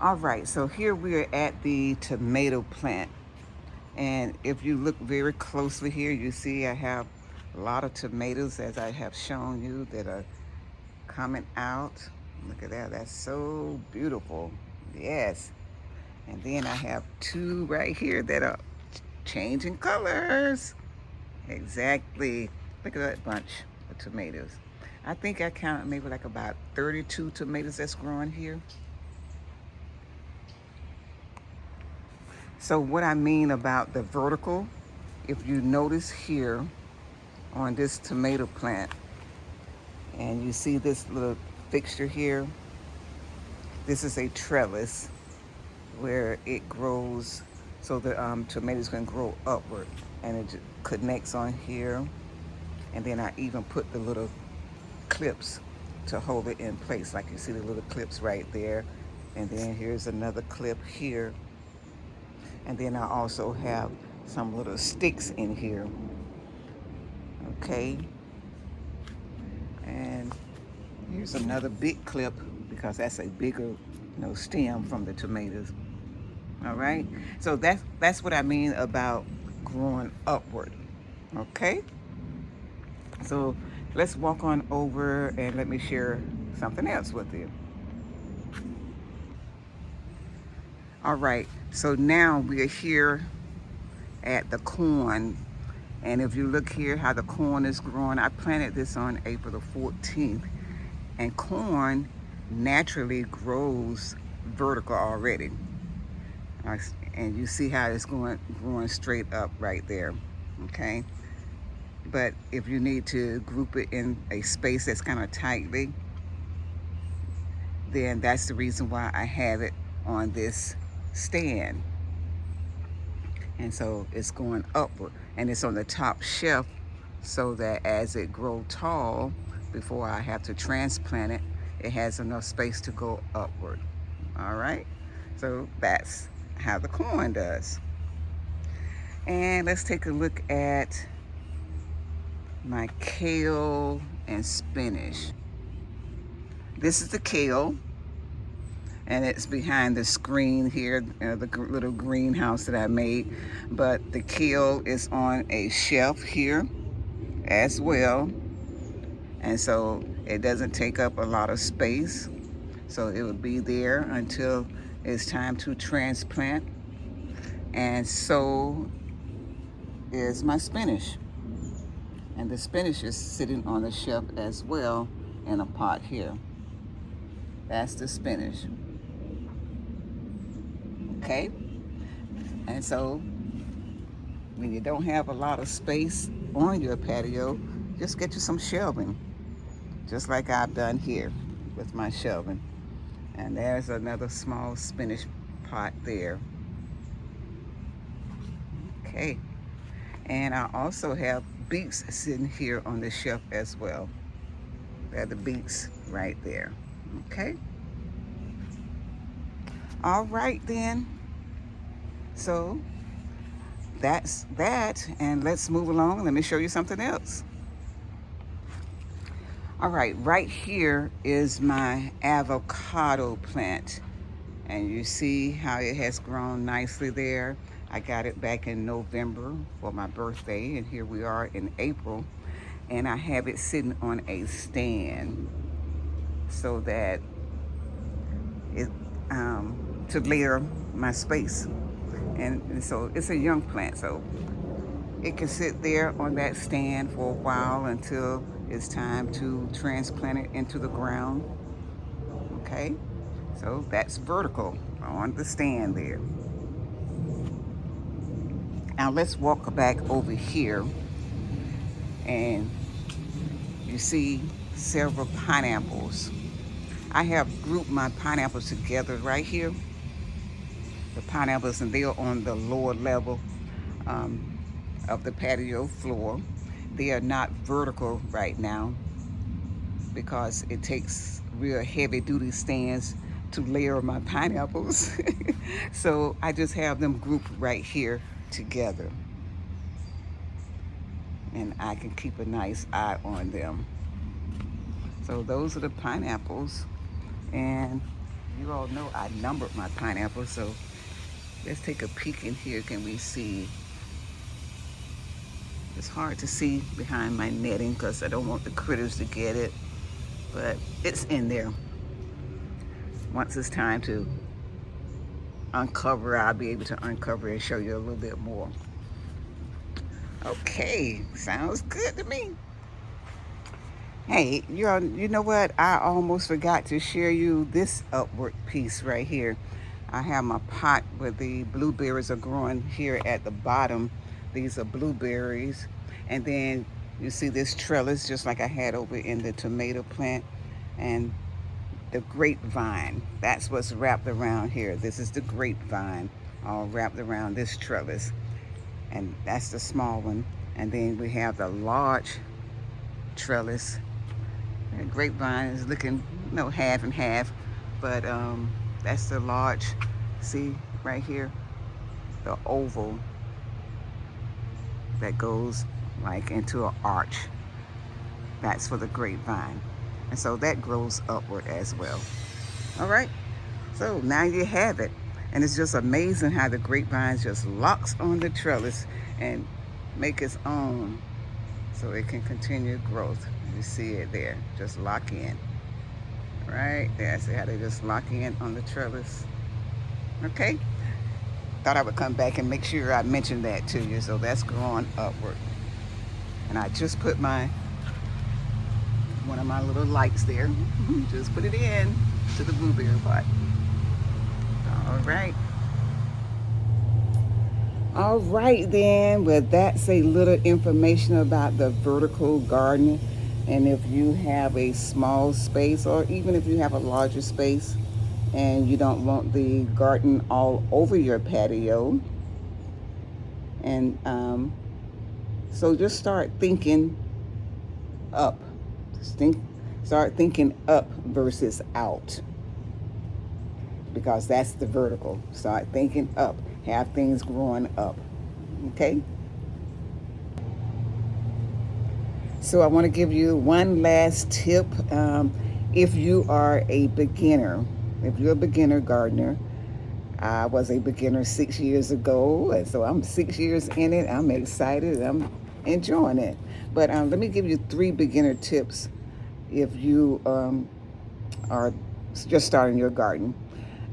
All right, so here we are at the tomato plant. And if you look very closely here, you see I have a lot of tomatoes, as I have shown you, that are coming out. Look at that, that's so beautiful. Yes. And then I have two right here that are changing colors. Exactly. Look at that bunch of tomatoes. I think I counted maybe like about 32 tomatoes that's growing here. So what I mean about the vertical, if you notice here on this tomato plant, and you see this little fixture here, this is a trellis where it grows so the tomatoes can grow upward, and it connects on here. And then I even put the little clips to hold it in place, like you see the little clips right there. And then here's another clip here. And then I also have some little sticks in here. Okay. And here's another big clip because that's a bigger, stem from the tomatoes. All right. So that's what I mean about growing upward. Okay. So let's walk on over and let me share something else with you. All right. So now we are here at the corn. And if you look here how the corn is growing, I planted this on April the 14th. And corn naturally grows vertical already. And you see how it's growing straight up right there. Okay. But if you need to group it in a space that's kind of tightly, then that's the reason why I have it on this stand. And so it's going upward, and it's on the top shelf so that as it grows tall, before I have to transplant it, it has enough space to go upward. All right, so that's how the corn does. And let's take a look at my kale and spinach. This is the kale, and it's behind the screen here, the little greenhouse that I made. But the kale is on a shelf here as well, and so it doesn't take up a lot of space. So it will be there until it's time to transplant. And so is my spinach. And the spinach is sitting on the shelf as well in a pot here. That's the spinach. Okay? And so when you don't have a lot of space on your patio, just get you some shelving, just like I've done here with my shelving. And there's another small spinach pot there. Okay. And I also have beets sitting here on the shelf as well. They're the beets right there. Okay. All right then. So that's that, and let's move along. Let me show you something else. All right, right here is my avocado plant, and you see how it has grown nicely there. I got it back in November for my birthday, and here we are in April, and I have it sitting on a stand so that it to layer my space. And so it's a young plant, so it can sit there on that stand for a while until it's time to transplant it into the ground. Okay, so that's vertical on the stand there. Now let's walk back over here, and you see several pineapples. I have grouped my pineapples together right here. The pineapples, and they are on the lower level of the patio floor. They are not vertical right now because it takes real heavy duty stands to layer my pineapples. So I just have them grouped right here together, and I can keep a nice eye on them. So those are the pineapples, and you all know I numbered my pineapple, so let's take a peek in here. Can we see? It's hard to see behind my netting because I don't want the critters to get it, but it's in there. Once it's time to uncover, I'll be able to uncover and show you a little bit more. Okay, sounds good to me. Hey, you know what? I almost forgot to share you this upward piece right here. I have my pot where the blueberries are growing here at the bottom. These are blueberries. And then you see this trellis just like I had over in the tomato plant. And the grapevine, that's what's wrapped around here. This is the grapevine all wrapped around this trellis. And that's the small one. And then we have the large trellis. The grapevine is looking, half and half, but that's the large. See right here, the oval that goes like into an arch. That's for the grapevine, and so that grows upward as well. All right, so now you have it, and it's just amazing how the grapevine just locks on the trellis and make its own, so it can continue growth. You see it there, just lock in. Right there, see how they just lock in on the trellis. Okay, thought I would come back and make sure I mentioned that to you. So that's growing upward. And I just put one of my little lights there. Just put it in to the blueberry pot. All right. All right then, well, that's a little information about the vertical gardening. And if you have a small space, or even if you have a larger space and you don't want the garden all over your patio, and so just start thinking up. Start thinking up versus out, because that's the vertical. Start thinking up. Have things growing up. Okay? So I want to give you one last tip. If you are a beginner, if you're a beginner gardener, I was a beginner 6 years ago, and so I'm 6 years in it. I'm excited. I'm enjoying it. But let me give you 3 beginner tips if you are just starting your garden.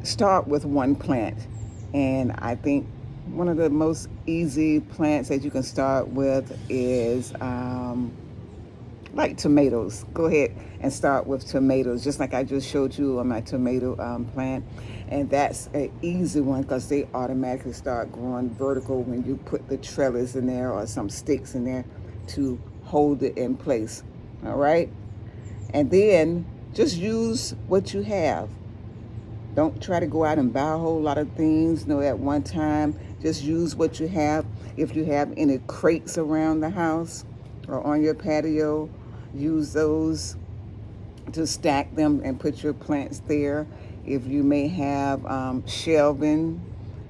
Start with one plant. And I think one of the most easy plants that you can start with is like tomatoes. Go ahead and start with tomatoes, just like I just showed you on my tomato plant. And that's an easy one because they automatically start growing vertical when you put the trellis in there or some sticks in there to hold it in place. All right? And then just use what you have. Don't try to go out and buy a whole lot of things, at one time. Just use what you have. If you have any crates around the house or on your patio, use those to stack them and put your plants there. If you may have shelving,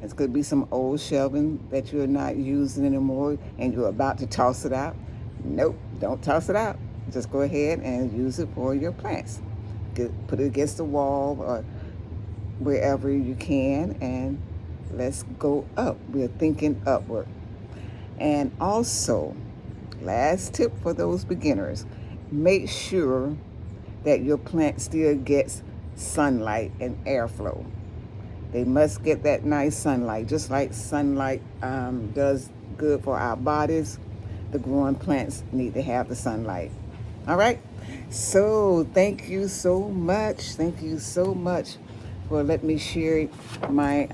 it could be some old shelving that you're not using anymore and you're about to toss it out. Nope, don't toss it out. Just go ahead and use it for your plants. Put it against the wall or wherever you can, and let's go up. We're thinking upward. And also, last tip for those beginners, make sure that your plant still gets sunlight and airflow. They must get that nice sunlight, just like sunlight does good for our bodies. The growing plants need to have the sunlight. All right? So thank you so much. Thank you so much for letting me share my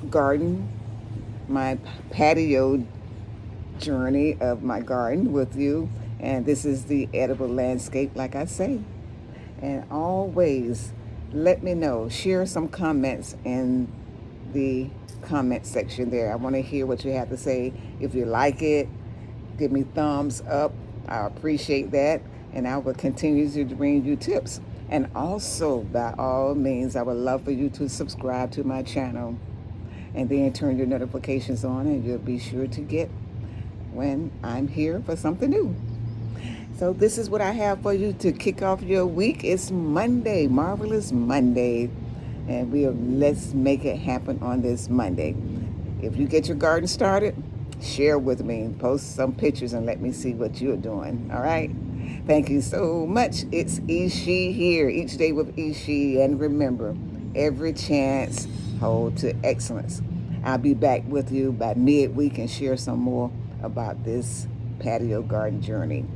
garden, my patio journey of my garden with you. And this is the edible landscape, like I say. And always let me know. Share some comments in the comment section there. I want to hear what you have to say. If you like it, give me thumbs up. I appreciate that. And I will continue to bring you tips. And also, by all means, I would love for you to subscribe to my channel and then turn your notifications on, and you'll be sure to get when I'm here for something new. So this is what I have for you to kick off your week. It's Monday, marvelous Monday, and let's make it happen on this Monday. If you get your garden started, share with me, post some pictures, and let me see what you're doing. All right. Thank you so much. It's E.Chenice here, each day with E.Chenice, and remember, every chance hold to excellence. I'll be back with you by midweek and share some more about this patio garden journey.